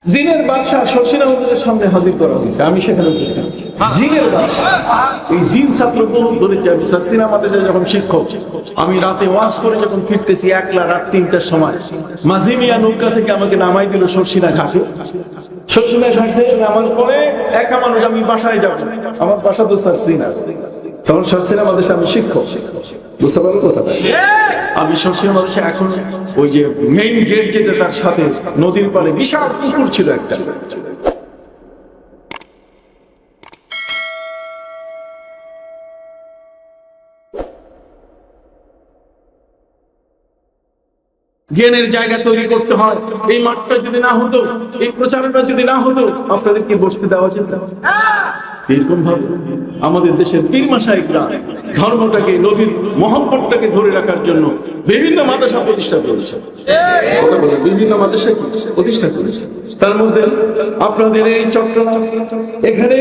জিনের বাদশাহ শশীনা হুজুরের সামনে হাজির করা হয়েছে, আমি সেখানে উপস্থিত। জিনের বাদশাহ, এই জিন ছাত্র বহুত ধরেছে। আমি শশীনা মাদ্রাসায় যখন শিক্ষক, আমি রাতে ওয়াজ করে যখন ফিরতেছি একলা রাত ৩টার সময়, মাঝিমিয়া নৌকা থেকে আমাকে নামাই দিল শশীনা ঘাটে। শশীনা ঘাটে নামার পরে একা মানুষ, আমি বাসায় যাব, আমার বাসা তো শশীনা। তখন শশীনা মাদ্রাসায় আমি শিক্ষক, বুঝতে পারলেন কথা? আমি শশীনা মাদ্রাসায় এখন ওই যে মেইন গেট যেটা, তার সাথে নদীর পাড়ে বিশাল পুকুর ছিল একটা। জ্ঞানের জায়গা তৈরি করতে হয়। এই মাঠটা যদি না হতো, এই প্রচারণা যদি না হতো, আপনাদের কি বসতে দেওয়া যেত? এরকম ভাবে আমাদের দেশের পীর মাশায়েখরা ধর্মটাকে, নবীর মহব্বতটাকে ধরে রাখার জন্য বিভিন্ন মাদ্রাসা প্রতিষ্ঠা করেছে। কথা বলে বিভিন্ন মাদ্রাসা প্রতিষ্ঠা করেছে। তার মধ্যে আপনাদের এই চট্টগ্রাম, এখানে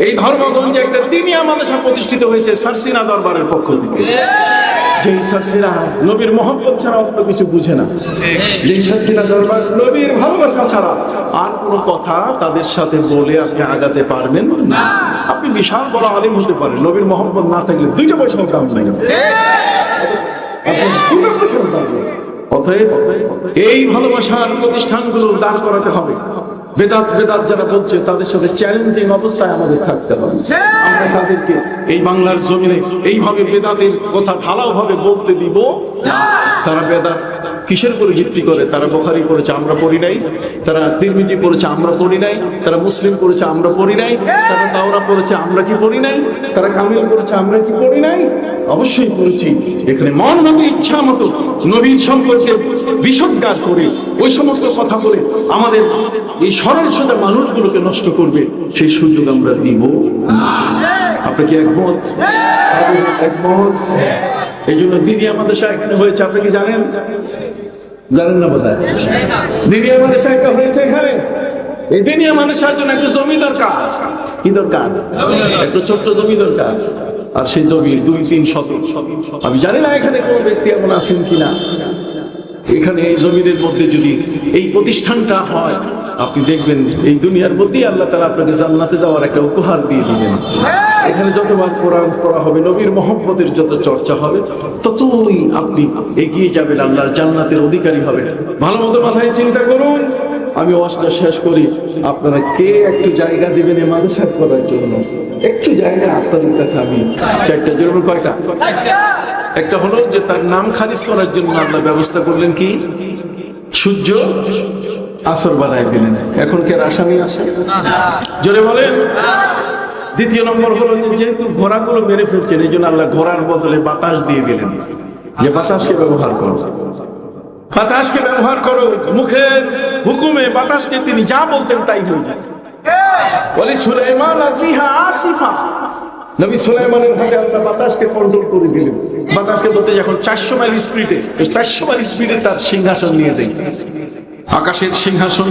এই ধর্মগঞ্জে একটা দ্বীনিয়া মাদ্রাসা প্রতিষ্ঠিত হয়েছে শশীনা দরবারের পক্ষ থেকে। যে শশীনা নবীর মহব্বত ছাড়া অন্য কিছু বুঝে না, যে শশীনা দরবার নবীর ভালোবাসা ছাড়া আর কোনো কথা তাদের সাথে বলে আপনি আগাতে পারবেন না। আপনি বিশাল বড় আলিম হতে পারেন, নবীর মহব্বত না থাকলে 2টা পয়সাও দাম নাই। অতএব এই ভালোবাসার প্রতিষ্ঠানগুলো দাঁড় করাতে হবে। বেদাত বেদাত যারা বলছে তাদের সাথে চ্যালেঞ্জিং অবস্থায় আমাদের থাকতে হবে। আমরা তাদেরকে এই বাংলার জমিনে এইভাবে বেদাতের কথা ঢালাও ভাবে বলতে দিব। তারা বেদাত কিসের উপরে ভিত্তি করে? তারা বুখারী পড়েছে, আমরা পড়ি নাই। তারা তিরমিজি পড়েছে, আমরা পড়ি নাই। তারা মুসলিম পড়েছে, আমরা পড়ি নাই। তারা তাওরাত পড়েছে, আমরা কি পড়ি নাই? তারা কামিল পড়েছে, আমরা কি পড়ি নাই? অবশ্যই পড়েছি। এখানে মন মতো ইচ্ছা মতো নবীর সম্পর্কে বিষোদ্গার করে ওই সমস্ত কথা বলে আমাদের এই সরল সোজা মানুষগুলোকে নষ্ট করবে, সেই সুযোগ আমরা দিব না। আপনি কি একমত? একমত? এই জন্য দ্বীনিয়া মাদ্রাসা এখানে হয়েছে, আপনি কি জানেন? জানেন না বোধ হয়। দ্বীনিয়া মাদ্রাসা একটা হয়েছে এখানে। এই দ্বীনিয়া মাদ্রাসার জন্য একটা জমি দরকার। কি দরকার? একটা ছোট্ট জমি দরকার। আর সেই জমি 2-3 শতক। আমি জানি না এখানে কোনো ব্যক্তি এমন আছেন কিনা। এখানে এই জমিনের মধ্যে যদি এই প্রতিষ্ঠানটা হয়, আপনি দেখবেন এই দুনিয়ার মধ্যেই আল্লাহ তাআলা আপনাকে জান্নাতে যাওয়ার একটা উপহার দিয়ে দিবেন। এখানে যতবার কোরআন পড়া হবে, নবীর মহব্বতের যত চর্চা হবে, ততই আপনি এগিয়ে যাবেন, আল্লাহর জান্নাতের অধিকারী হবেন। ভালো মতো মাথায় চিন্তা করুন। আমি ওয়াজটা শেষ করি, আপনারা কে একটু জায়গা দিবেন এই মাদ্রাসা করার জন্য? একটু জায়গা আপনাদের কাছে আমি 4টা জরুরি। কয়টা? একটা হলো যে তার নাম খারিজ করার জন্য আল্লাহ ব্যবস্থা করলেন কি? সূর্য আসর বানায় দিলেন। এখন কে আসামি আছে? জোরে বলেন। দ্বিতীয় নম্বর হলো যে যেহেতু ঘোড়াগুলো মেরে ফেলছেন, এই জন্য আল্লাহ ঘোড়ার বদলে বাতাস দিয়ে দিলেন, যে বাতাসকে ব্যবহার করো, বাতাসকে ব্যবহার করো। মুখের হুকুমে বাতাসকে তিনি যা বলতেন তাই হয়ে যায়। বলি সুলাইমান ফিহা আসিফা, নবী সুলাইমানের হাতে আল্লাহ বাতাসকে কন্ট্রোল করে দিলেন। বাতাসকে বলতে যখন 400 মাইল স্পিডে, 400 মাইল স্পিডে তার সিংহাসন নিয়ে যায়। আকাশের সিংহাসন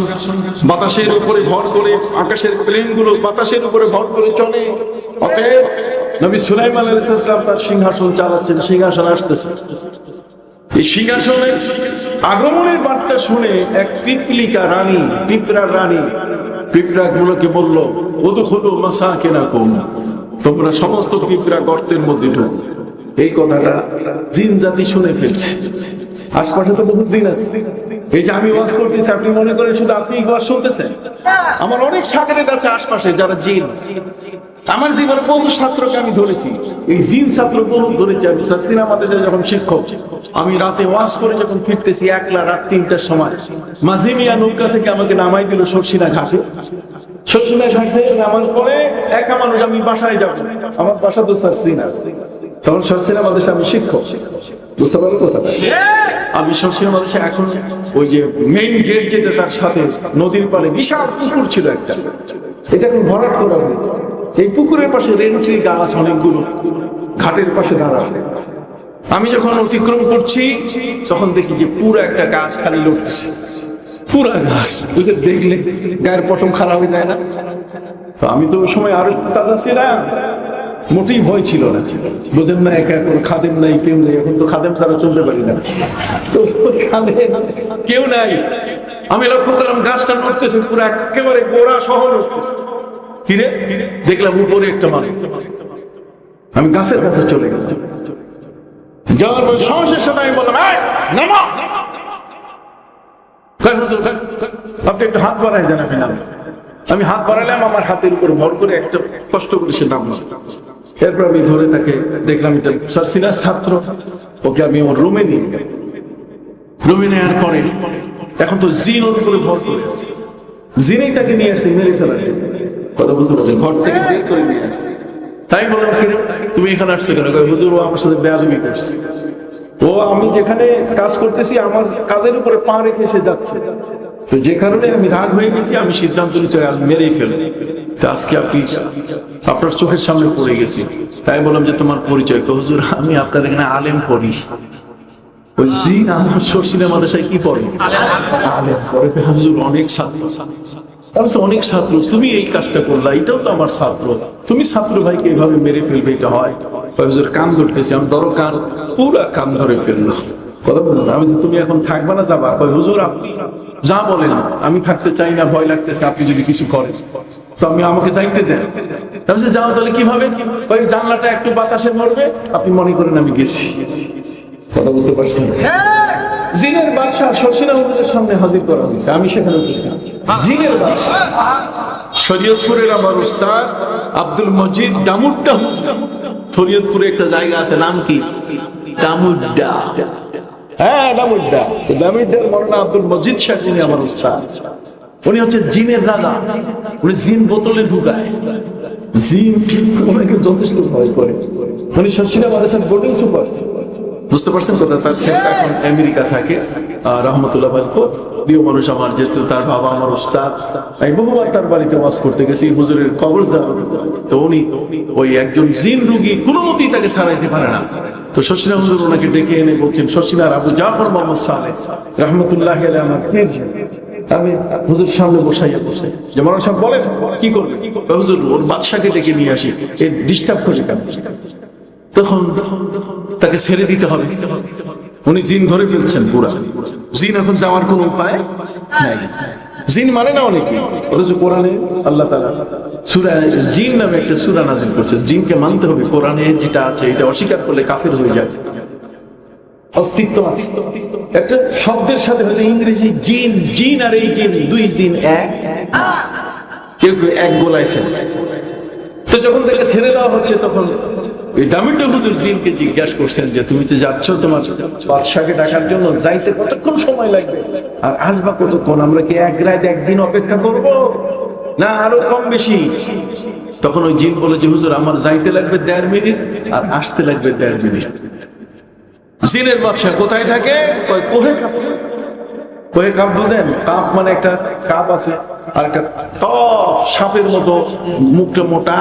বাতাসের উপরে ভর করে, আকাশের প্লেনগুলো বাতাসের উপরে ভর করে চলে। অতএব নবী সুলাইমান আলাইহিস সালাম তার সিংহাসন চালাচ্ছেন, সিংহাসন আসতেছে। এই সিংহাসনের আগমনের বার্তা শুনে এক পিপলিকা রানী, পিঁপড়ার রানী, পিঁপড়া গুলোকে বলল, উদখুলু মাসাকিনাকুম, তোমরা সমস্ত পিঁপড়া গর্তের মধ্যে ঢুকো। এই কথাটা জিন জাতি শুনে ফেলছে। আশপাশে তো বহু জিন আছে। এই যে আমি ওয়াজ করতেছি, আপনি মনে করেন শুধু আপনি ওয়াজ শুনতেছেন? আমার অনেক শাগির্দ আছে আশপাশে যারা জিন। আমার জীবনে বহু ছাত্রকে আমি ধরেছি, এই জিন ছাত্র বহু ধরেছি। আমি শশীনা মাদ্রাসায় যখন শিক্ষক, আমি রাতে ওয়াজ করে যখন ফিরতেছি একলা রাত 3টার সময়, মাঝিমিয়া নৌকা থেকে আমাকে নামাই দিল শশীনা ঘাটে। শশীনা ঘাটে নামার পরে একা মানুষ, আমি বাসায় যাব, আমার বাসা তো শশীনা। তখন শশীনা মাদ্রাসায় আমি শিক্ষক, বুঝতে পারলেন কথা? আমি শশীনা মাদ্রাসায় এখন ওই যে মেইন গেট যেটা, তার সাথে নদীর পাড়ে বিশাল পুকুর ছিল একটা। এটা এখন ভরাট করা হয়েছে। এই পুকুরের পাশে রেন্ট্রি গাছ অনেকগুলো ঘাটের পাশে দাঁড়া। আমি যখন অতিক্রম করছি তখন দেখি যে পুরো একটা গাছ খালি লড়তেছে, পুরা গাছ। ওইটা দেখলে গায়ের পশম খারাপ হয়ে যায় না? তো আমি তো ওই সময় আরো তাজা ছিলাম, মোটেই ভয় ছিল না। বুঝেন না, একা কোনো খাদেম নাই, কেউ নেই। এখন তো খাদেম ছাড়া চলতে পারি না, তো খাদেম কেউ নাই। আমি লক্ষ্য করলাম গাছটা নড়তেছে, পুরো একেবারে গোড়া সহ নড়তেছে। কিরে দেখলাম উপরে একটা মানুষ। আমি গাছের কাছে চলে গেছি, যাওয়ার পর সাহসের সাথে আমি বললাম, নামো। আপনি একটু হাত বাড়াই দেন। আমি হাত বাড়ালাম, আমার হাতের উপর ভর করে একটা কষ্ট করে সে নামলো। এরপর আমি ধরে তাকে দেখলাম এটা স্যার সিনার ছাত্র, ওকে আমি আমার রুমে নিয়ে গেলাম। রুমে নেওয়ার পরে এখন তো জিন ওর উপরে ভর করে আছে, জিনেই তাকে নিয়ে আসছে মেরে ফেলার কথা, বুঝতে পারছেন? ঘর থেকে বের করে নিয়ে আসছে। তাই বললাম, তুমি এখানে আসছো কেন? হুজুর ও আমার সাথে বেয়াদবি করছে, ও আমি যেখানে কাজ করতেছি আমার কাজের উপরে পা রেখে সে যাচ্ছে। তো যে কারণে আমি রাগ হয়ে গেছি, আমি সিদ্ধান্ত নিচ্ছি আজ মেরেই ফেলে। আজকে আপনি আপনার চোখের সামনে পড়ে গেছি। তাই বললাম যে তোমার পরিচয়। হুজুর আমি আপনার এখানে আলেম পড়ি। ওই জিন আমার শর্ষিনা মাদ্রাসায় কি পড়ে? আলেম পড়ে। হুজুর অনেক ছাত্র, অনেক ছাত্র, তুমি এই কাজটা করলা, এটাও তো আমার ছাত্র, তুমি ছাত্র ভাইকে এইভাবে মেরে ফেলবে, এটা হয়? হুজুর কান ধরতেছি। আমি ধরো কান, পুরা কান ধরে ফেললো। কথা বললাম, আমি যে তুমি এখন থাকবে না যাবা? হুজুর আপনি যা বলেন, আমি থাকতে চাই না, ভয় লাগতেছে, আপনি যদি কিছু করেন তো আমি আমাকে যাইতে দেন। যাও। তাহলে কিভাবে? ওই জানলাটা একটু বাতাসে মরবে, আপনি মনে করেন আমি গেছি। কথা বুঝতে পারছেন? জিনের বাদশাহ শর্ষিনা হুজুরের সামনে হাজির করা হয়েছে, আমি সেখানে উপস্থিত। জিনের বাদশাহ শরীয়তপুরের আমার উস্তাদ আব্দুল মজিদ ডামুড্ডা। শরীয়তপুরে একটা জায়গা আছে, নাম কি? ডামুড্ডা। হ্যাঁ, ডামুড্ডা। ডামুড্ডার মৌলানা আব্দুল মজিদ সাহেব যিনি আমার উস্তাদ, উনি হচ্ছে জিনের রাজা। উনি জিন বোতলে ঢুকায়, জিন ওনাকে যথেষ্ট ভয় করে। উনি শর্ষিনা মাদ্রাসার বোর্ডিং সুপার, বুঝতে পারছেন কথা? তার ছেলে এখন আমেরিকা থাকে, রহমতুল্লাহ প্রিয় মানুষ আমার, যেহেতু তার বাবা আমার উস্তাদ, আমি বহুবার তার বাড়িতে ওয়াজ করতে গেছি, হুজুরের কবর যাওয়া। তো উনি ওই একজন জিন রুগী কোনো মতেই তাকে ছাড়াইতে পারে না। তো শর্ষিনা হুজুর ওনাকে ডেকে এনে বলছেন, শর্ষিনার আবু জাফর মোহাম্মদ সালেহ রহমতুল্লাহ আলাইহি আমার পীর। আমি হুজুর সামনে বসাইয়া বসে যে মৌলানা সাহেব বলেন কি করবে? হুজুর ওর বাদশাকে ডেকে নিয়ে আসি, এই ডিস্টার্ব করে কেন? তখন তাকে ছেড়ে দিতে হবে। উনি জিন ধরে ফেলছেন পুরা। জিন এখন যাওয়ার কোন উপায় নাই। জিন মানে না অনেকে, অথচ কোরআনে আল্লাহ তাআলা সূরা জিন নামে একটা সূরা নাযিল করছেন। জিনকে মানতে হবে, কোরআনে যেটা আছে এটা অস্বীকার করলে কাফের হয়ে যায়। অস্তিত্ব আছে একটা শব্দের সাথে, হয়তো ইংরেজি জিন, জিন আর এই জিন দুই জিন এক, কেউ কেউ এক গোলায় ফেলে। তো যখন তাকে ছেড়ে দেওয়া হচ্ছে, তখন ওই ডামিড্ডা হুজুর জিনকে জিজ্ঞাসা করছেন যে তুমি তো যাচ্ছ তোমার বাদশাকে ডাকার জন্য, যাইতে কতক্ষণ সময় লাগবে আর আসবা কতক্ষণ? আমরা কি এক রাত একদিন অপেক্ষা করব না আরো কম বেশি? তখন ওই জিন বলে যে হুজুর আমার যাইতে লাগবে 1.5 মিনিট আর আসতে লাগবে 1.5 মিনিট। জিনের বাদশা কোথায় থাকে? কোহে কাপ। কোহে কাপ বুঝেন? কাপ মানে একটা কাপ আছে আর একটা সাপের মতো, মুখটা মোটা,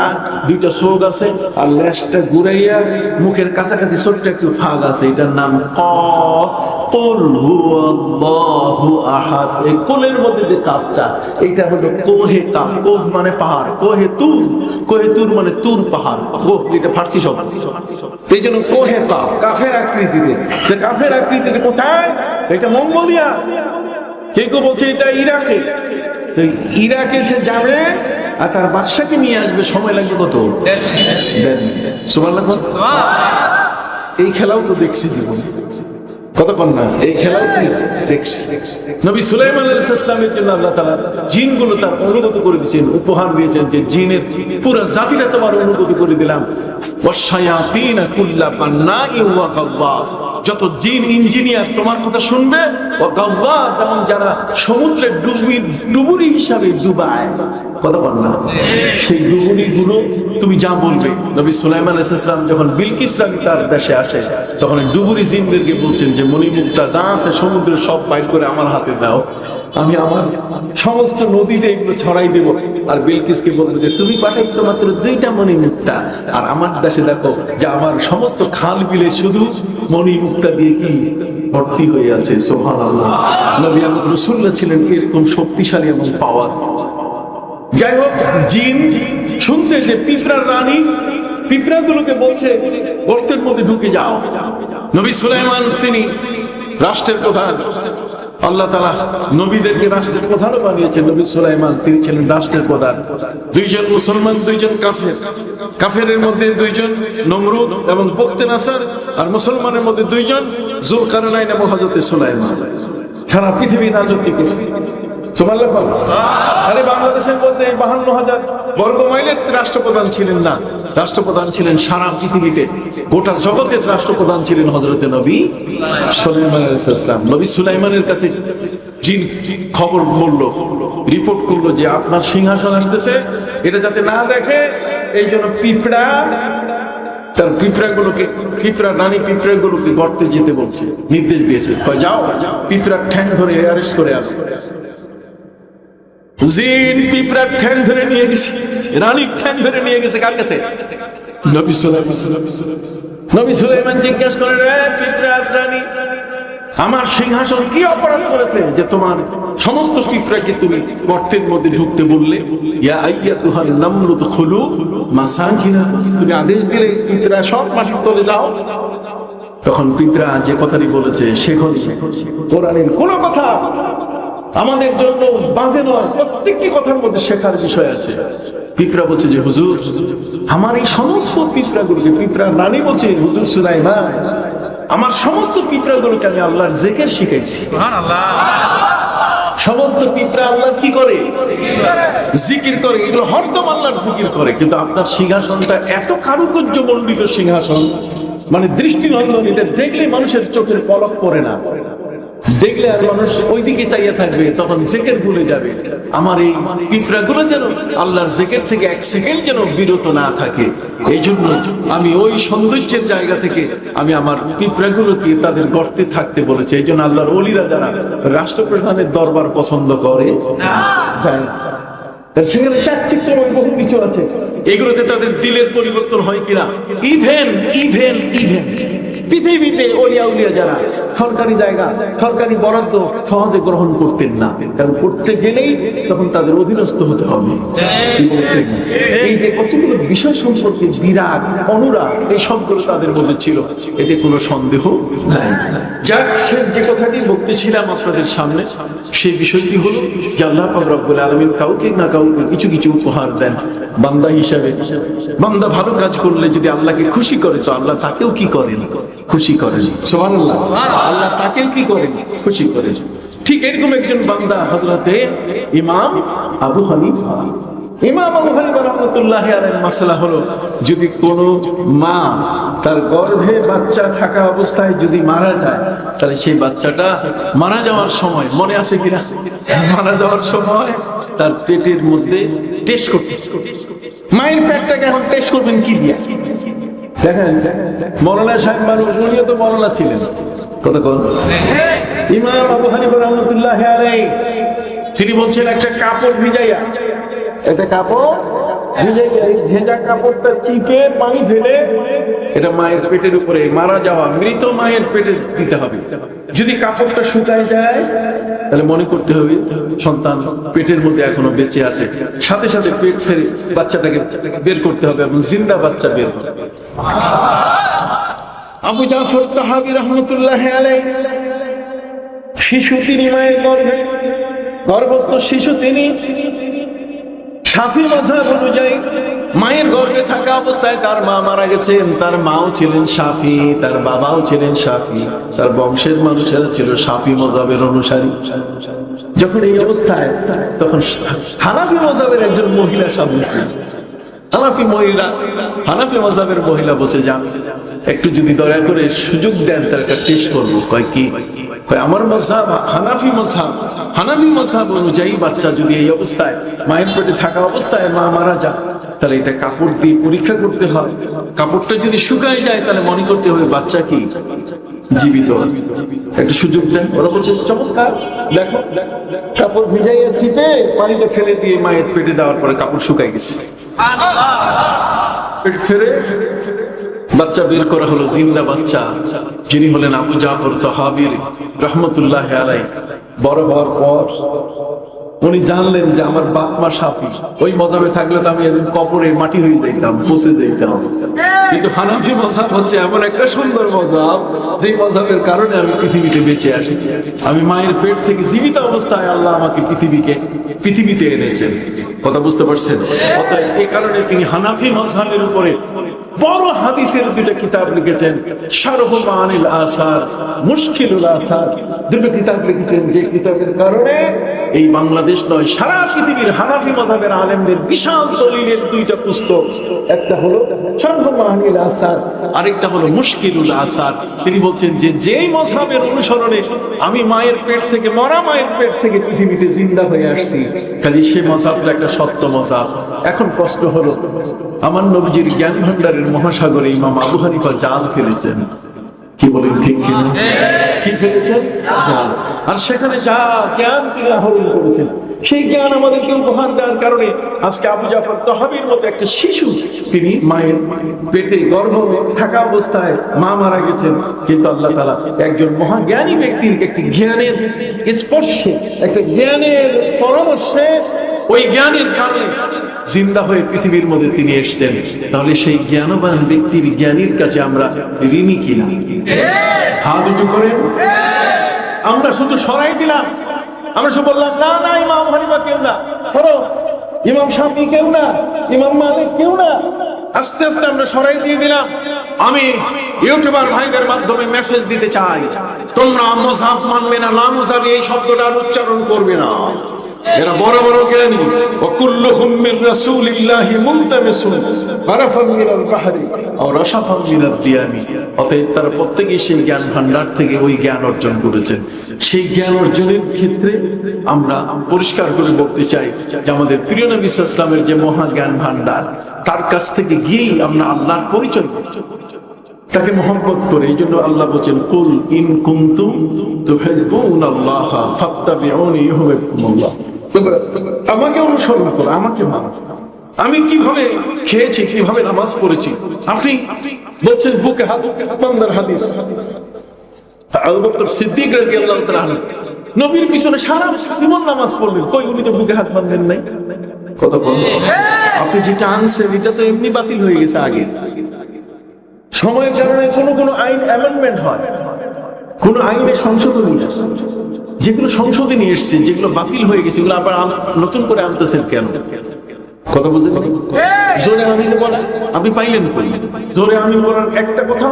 দুইটা চোখ আছে আর লেজটা ঘুরাইয়া মুখের কাছাকাছি ছোট্ট একটু ফাঁক আছে, এটার নাম কুল হুয়াল্লাহু আহাদ। এই কোলের মধ্যে যে কাপটা, এটা হলো কোহে কাপ। কোহ মানে পাহাড়, কোহে তুর, কোহে তুর মানে তুর পাহাড়। কোহ এটা ফার্সি শব্দ, এই জন্য কোহে কাপ, কাফের আকৃতিতে। যে কাফের আকৃতিতে কোথায়? এটা মঙ্গোলিয়া। কেউ কেউ বলছে এটা ইরাকে। ইরাকে সে যাবে আর তার বাদশাকে নিয়ে আসবে, সময় লাগবে কত? সুবহানাল্লাহ। এই খেলাও তো দেখছি জীবনে, কতক্ষণ না এই খেলাও দেখছি। নবী সুলাইমান আলাইহিস সালামের জন্য আল্লাহ তাআলা জিনগুলো তার অনুগত করে দিয়েছেন, উপহার দিয়েছেন যে জিনের পুরো জাতিরা তোমার অনুগত করে দিলাম। ওয়াশায়াতিন কুল্লা বান্নাইন ওয়া গাওয়াস, যত জিন ইঞ্জিনিয়ার তোমার কথা শুনবে। ওয়া গাওয়াস, এবং যারা সমুদ্রের ডুবুরি হিসাবে ডুবায়, কতক্ষণ না সেই ডুবুরি গুলো তুমি যা বলবে। নবী সুলাইমান আলাইহিস সালাম যখন বিলকিস রানী তার দেশে আসে, তখন ডুবুরি জিনদেরকে বলছেন যে মণিমুক্তা যা আছে সমুদ্রের সব বাইর করে আমার হাতে দাও, আমি আমার সমস্ত নদীতে এগুলো ছড়াই দেব। আর বিলকিসকে বলবো যে তুমি পাঠাইছো মাত্র 2টা মণিমুক্তা, আর আমার দেশে দেখো যে আমার সমস্ত খাল বিলে শুধু মণিমুক্তা দিয়ে কি ভর্তি হয়ে আছে। সুবহানাল্লাহ। নবী রাসূলুল্লাহ ছিলেন এরকম শক্তিশালী এবং পাওয়ার। যাই হোক, জিন শুনছে যে পিঁপড়ার রানী পিঁপড়াগুলোকে বলছে গর্তের মধ্যে ঢুকে যাও। নবী সুলাইমান তিনি রাষ্ট্রের প্রধান, আল্লাহ তাআলা নবীদেরকে রাষ্ট্রের প্রধানও বানিয়েছেন। নবী সুলাইমান তিনি ছিলেন রাষ্ট্রের প্রধান। দুইজন মুসলমান, দুইজন কাফের। কাফেরের মধ্যে দুইজন নমরুদ এবং বখতে-নাসার, আর মুসলমানের মধ্যে দুইজন যুলকারনাইন এবং হযরত সুলাইমান। সারা পৃথিবী রাজত্ব করছে। সুবহানাল্লাহ। আরে বাংলাদেশের মধ্যে 52,000 বর্গ মাইলের রাষ্ট্রপ্রধান ছিলেন না, রাষ্ট্রপ্রধান ছিলেন সারা পৃথিবীতে, গোটা জগতের রাষ্ট্রপ্রধান ছিলেন হযরত নবী সুলাইমান আলাইহিস সালাম। নবী সুলাইমানের কাছে জিন খবর বলল, রিপোর্ট করলো যে আপনার সিংহাসন আসতেছে, এটা যাতে না দেখে এই জন্য পিঁপড়া তার রানী পিঁপড়াগুলোকে গর্তে যেতে বলছে, নির্দেশ দিয়েছে। যাও পিঁপড়ার ঠ্যাং ধরে অ্যারেস্ট করে আসো। জিন পিঁপড়ার ঠ্যাং ধরে নিয়ে গেছে, রানীর ঠ্যাং ধরে নিয়ে গেছে কার কাছে? নবী সুলাইমান। নবী সুলাইমান জিজ্ঞাসা করেন, পিঁপড়ার রানী, আমার সিংহাসন কি অপরাধ করেছে যে তোমার সমস্ত পিঁপড়াকে তুমি গর্তের মধ্যে ঢুকতে বললে? ইয়া আইয়াতুহান নামলু দুখুলু মাসাকিনা, তুমি আদেশ দিলে পিঁপড়া সব মাটির তলে যাও। তখন পিঁপড়া যে কথাটি বলেছে, সেখন কোরআনের কোন কথা আমাদের জন্য বাজে নয়, প্রত্যেকটি কথার মধ্যে শেখার বিষয় আছে। পিঁপড়া বলছে যে হুজুর, আমার এই সমস্ত পিঁপড়াগুলোকে, পিঁপড়ার রানী বলছে হুজুর সুলাইমান, আমার সমস্ত পিঁপড়াগুলোকে আমি আল্লাহর জিকির শিখাইছি। সমস্ত পিঁপড়া আল্লাহর কি করে? জিকির করে, এগুলো হরদম আল্লাহর জিকির করে। কিন্তু আপনার সিংহাসনটা এত কারুকার্য মণ্ডিত সিংহাসন, মানে দৃষ্টিনন্দন, এটা দেখলে মানুষের চোখের পলক পড়ে না, দেখলে আর মানুষ ওইদিকে চাইয়া থাকবে, তখন জিকির ভুলে যাবে। আমার এই পিঁপড়াগুলো যেন আল্লাহর জিকির থেকে এক সেকেন্ড যেন বিরত না থাকে, এই জন্য আমি ওই সৌন্দর্যের জায়গা থেকে আমি আমার পিঁপড়াগুলোকে তাদের গর্তে থাকতে বলেছি। এই জন্য আল্লাহর ওলিরা যারা রাষ্ট্রপ্রধানের দরবার পছন্দ করে যায় না, সেখানে চাকচিক্যময় বহু কিছু আছে, এগুলোতে তাদের দিলের পরিবর্তন হয় কিনা। ইভেন পৃথিবীতে ওলিয়া উলিয়া যারা সরকারি জায়গা, সরকারি বরাদ্দ সহজে গ্রহণ করতেন না, কারণ করতে গেলেই তখন তাদের অধীনস্থ হতে হবে। এই যে কতগুলো বিষয় সম্পর্কে বিরাগ, অনুরাগ, এই সবগুলো তাদের মধ্যে ছিল, এতে কোনো সন্দেহ নাই। যাক, যে কথাটি বলতেছিলাম আপনাদের সামনে, সেই বিষয়টি হলো যে আল্লাহ পাক রব্বুল আলামিন কাউকে না কাউকে কিছু কিছু উপহার দেন বান্দা হিসাবে। বান্দা ভালো কাজ করলে যদি আল্লাহকে খুশি করে, তো আল্লাহ তাকেও কি করেন? খুশি করেন। সুবহানাল্লাহ। আল্লাহ তাকেও কি করেন? খুশি করেন। ঠিক এরকম একজন বান্দা হযরতে ইমাম আবু হানিফা। ইমাম আবু হানিফা রাহমাতুল্লাহি আলাইহির মাসআলা হলো, যদি কোনো মা তার গর্ভে বাচ্চা থাকা অবস্থায় যদি মারা যায়, তাহলে সেই বাচ্চাটা মারা যাওয়ার সময়, মনে আছে কিনা, মারা যাওয়ার সময় তার পেটের মধ্যে টেস্ট করতে, মায়ের পেটটাকে এখন টেস্ট করবেন কি দিয়া? দেখেন, মওলানা সাহেব মানুষ, উনিও তো মওলানা ছিলেন। কতক্ষণ ইমাম আবু হানিফা রাহমাতুল্লাহি আলাইহি তিনি বলছেন, একটা কাপড় ভিজাইয়া, একটা কাপড় ভিজাইয়া, এই ভেজা কাপড়টা চিপে পানি ফেলে এটা মায়ের পেটের উপরে, মারা যাওয়া মৃত মায়ের পেটে দিতে হবে। যদি কাপড়টা শুকায় যায়, তাহলে মনে করতে হবে সন্তান পেটের মধ্যে এখনো বেঁচে আছে। সাথে সাথে পেট ফেরে বাচ্চাটাকে বের করতে হবে এবং জিন্দা বাচ্চা বের হবে। আবু জাফর তাহাবী রাহমাতুল্লাহি আলাইহি, শিশু তিনি মায়ের গর্ভে, গর্ভস্থ শিশু তিনি। শাফি মাযহাব অনুযায়ী মায়ের গর্ভে থাকা অবস্থায় তার মা মারা গেছেন, তার মাও ছিলেন শাফি, তার বাবাও ছিলেন শাফি, তার বংশের মানুষেরা ছিল শাফি মাযহাবের অনুসারী। যখন এই অবস্থায়, তখন হানাফি মাযহাবের একজন মহিলা সামনে ছিল। হানাফি মাযহাবের মহিলা বসে যান, একটু যদি দয়া করে সুযোগ দেন, তার একটা টেস্ট করবো। কয় কি? আমার মাযহাব হানাফি মাযহাব অনুযায়ী বাচ্চা যদি এই অবস্থায় মায়ের পেটে থাকা অবস্থায় মা মারা যায়, তাহলে এটা কাপড় দিয়ে পরীক্ষা করতে হয়। কাপড়টা যদি শুকায় যায়, তাহলে মনে করতে হবে বাচ্চা কি জীবিত। একটা সুযোগ দেন। ওরা বলছে চমৎকার, দেখো কাপড় ভিজাইয়া চিপে পানিটা ফেলে দিয়ে মায়ের পেটে দেওয়ার পরে কাপড় শুকায় গেছে। পেট ফেরে বাচ্চা বের করা হলো, জিন্দা বাচ্চা, যিনি হলেন আবু জাফর তাহাবী রাহমাতুল্লাহি আলাইহি। বড় হওয়ার পর উনি জানলেন যে আমার বাপ মা শাফি, ওই মজাবে থাকলে তো আমি একদিন কবরে মাটি হয়ে যেতাম, পচে যেতাম। কিন্তু হানাফি মজাব হচ্ছে এমন একটা সুন্দর মজাব, যে মজাবের কারণে আমি পৃথিবীতে বেঁচে আসছি। আমি মায়ের পেট থেকে জীবিত অবস্থায় আল্লাহ আমাকে পৃথিবীতে এনেছেন। কথা বুঝতে পারছেন? অতএব এই কারণে তিনি হানাফি মজহাবের উপরে বড় হাদিসের দুটো কিতাব লিখেছেন, শারহ মানিল আসার, মুশকিলুল আসার, দুটো কিতাব লিখেছেন। যে কিতাবের কারণে এই বাংলাদেশ নয়, সারা পৃথিবীর হানাফি মজহাবের আলেমদের বিশাল দলিলের দুইটা পুস্তক, একটা হলো শারহ মানিল আসার, আরেকটা হলো মুশকিলুল আসার। তিনি বলছেন যে যেই মজহাবের অনুসরণে আমি মায়ের পেট থেকে, মরা মায়ের পেট থেকে পৃথিবীতে জিন্দা হয়ে আসছি, কাজে সে মজহাবটা একটা সত্য মজহাব। এখন প্রশ্ন হলো, আমার নবীজির জ্ঞান ভান্ডারের মহাসাগরে ইমাম আবু হানিফা জাল ফেলেছেন, কি বলেন ঠিক কিনা? কি ফেলেছেন? জাল। আর সেখানে যা জ্ঞান তিনি আহরণ করেছেন, সেই জ্ঞান আমাদেরকে উপহার দেওয়ার কারণে আজকে আবু জাফর তাহাবীর মতো একটা শিশু, তিনি মায়ের পেটে গর্ভ থাকা অবস্থায় মা মারা গেছেন, কিন্তু আল্লাহ তাআলা একজন মহাজ্ঞানী ব্যক্তির একটি জ্ঞানের স্পর্শে, একটা জ্ঞানের পরামর্শে, ওই জ্ঞানের কারণে জিন্দা হয়ে পৃথিবীর মধ্যে তিনি এসেছেন। তাহলে সেই জ্ঞানবান ব্যক্তির জ্ঞানীর কাছে আমরা ঋণী কিনা? হাত উঁচু করে আমরা শুধু সরাই দিলাম, আমরা শুধু বললাম না না ইমাম হানিফা কেউ না, সরো, ইমাম শাফি কেউ না, ইমাম মালিক কেউ না। আস্তে আস্তে আমরা সরাই দিয়ে দিলাম। আমি ইউটিউবার ভাইদের মাধ্যমে মেসেজ দিতে চাই, তোমরা মুযহাব মানবে না, লা মুযহাবি এই শব্দটার উচ্চারণ করবে না। এরা বড় বড় জ্ঞানী, ওয়াকুল্লুহুম মির রাসূলিল্লাহি মুলতামিসুন আরাফান মিনাল বাহরি আও রাশাফান মিনাদ দিয়ামি। অতএব তারা প্রত্যেকেই সেই জ্ঞান ভান্ডার থেকে ওই জ্ঞান অর্জন করেছেন। সেই জ্ঞান অর্জনের ক্ষেত্রে আমরা পরিষ্কার করে বলতে চাই যে আমাদের প্রিয় নবী সাল্লাল্লাহু আলাইহি ওয়াসাল্লামের যে মহা জ্ঞান ভান্ডার, তার কাছ থেকে গিয়েই আমরা আল্লাহর পরিচয় পাচ্ছি, তাকে মহব্বত করে। এই জন্য আল্লাহ বলেন, কুল ইন কুনতুম তুহিব্বুনাল্লাহ ফাত্তাবিউনি ইউহিব্বুকুমুল্লাহ, আমাকে অনুসরণ করো, আমাকে মানো। আমি কিভাবে খেয়েছি, কিভাবে নামাজ পড়েছি, আপনি বলছেন বুকে হাত বান্দার হাদিস। আবু বকর সিদ্দিক রাদিয়াল্লাহু তাআলা নবীর পিছনে সারা জীবন নামাজ পড়লেন, কই উনি তো বুকে হাত বাঁধেন নাই। কথা বল, আপনি যেটা আনছেন এটা তো এমনি বাতিল হয়ে গেছে আগে। সময়ের কারণে কোনো আইন অ্যামেন্ডমেন্ট হয়, কোন আইনে সংশোধনী, যেগুলো সংশোধনী এসছে, যেগুলো বাতিল হয়ে গেছে, এগুলো আবার নতুন করে আনতেছেন কেন? কথা বুঝেন? জোরে আমিন বলা আপনি পাইলেন কই? জোরে আমিন বলার একটা কথা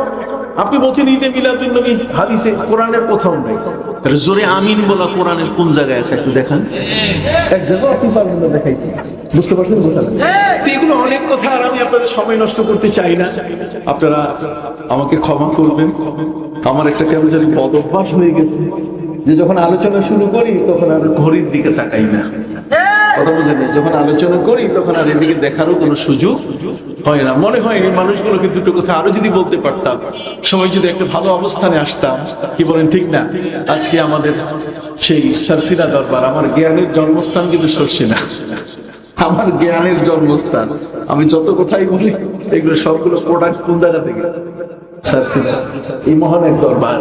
আপনি বলছেন ঈদে মিলাদুন নবী হাদিসে কোরআনের কোথাও নাই। তাহলে জোরে আমিন বলা কোরআনের কোন জায়গায় আছে একটু দেখান। এক জায়গায় আপনি পারবেন না দেখাইতে, বুঝতে পারছেন? এগুলো অনেক কথা, আর আমি আপনাদের সময় নষ্ট করতে চাই না। আপনারা আমাকে ক্ষমা করবেন। আমার একটা কেমন জানি বদ অভ্যাস হয়ে গেছে যে যখন আলোচনা শুরু করি তখন আর ঘড়ির দিকে তাকাই না। কথা বুঝেন? যখন আলোচনা করি তখন আর এদিকে দেখারও কোনো সুযোগ হয় না। মনে হয় এই মানুষগুলোকে দুটো কথা আরো যদি বলতে পারতাম, সময় যদি একটা ভালো অবস্থানে আসতাম। কি বলেন, ঠিক না? আজকে আমাদের সেই সারসিনা দরবার, আমার জ্ঞানের জন্মস্থান কিন্তু সরসিনা, আমার জ্ঞানের জন্মস্থান। আমি যত কথাই বলি এগুলো সবগুলো প্রোডাক্ট কোন জায়গা থেকে? সারসিনা, এই মহানের দরবার।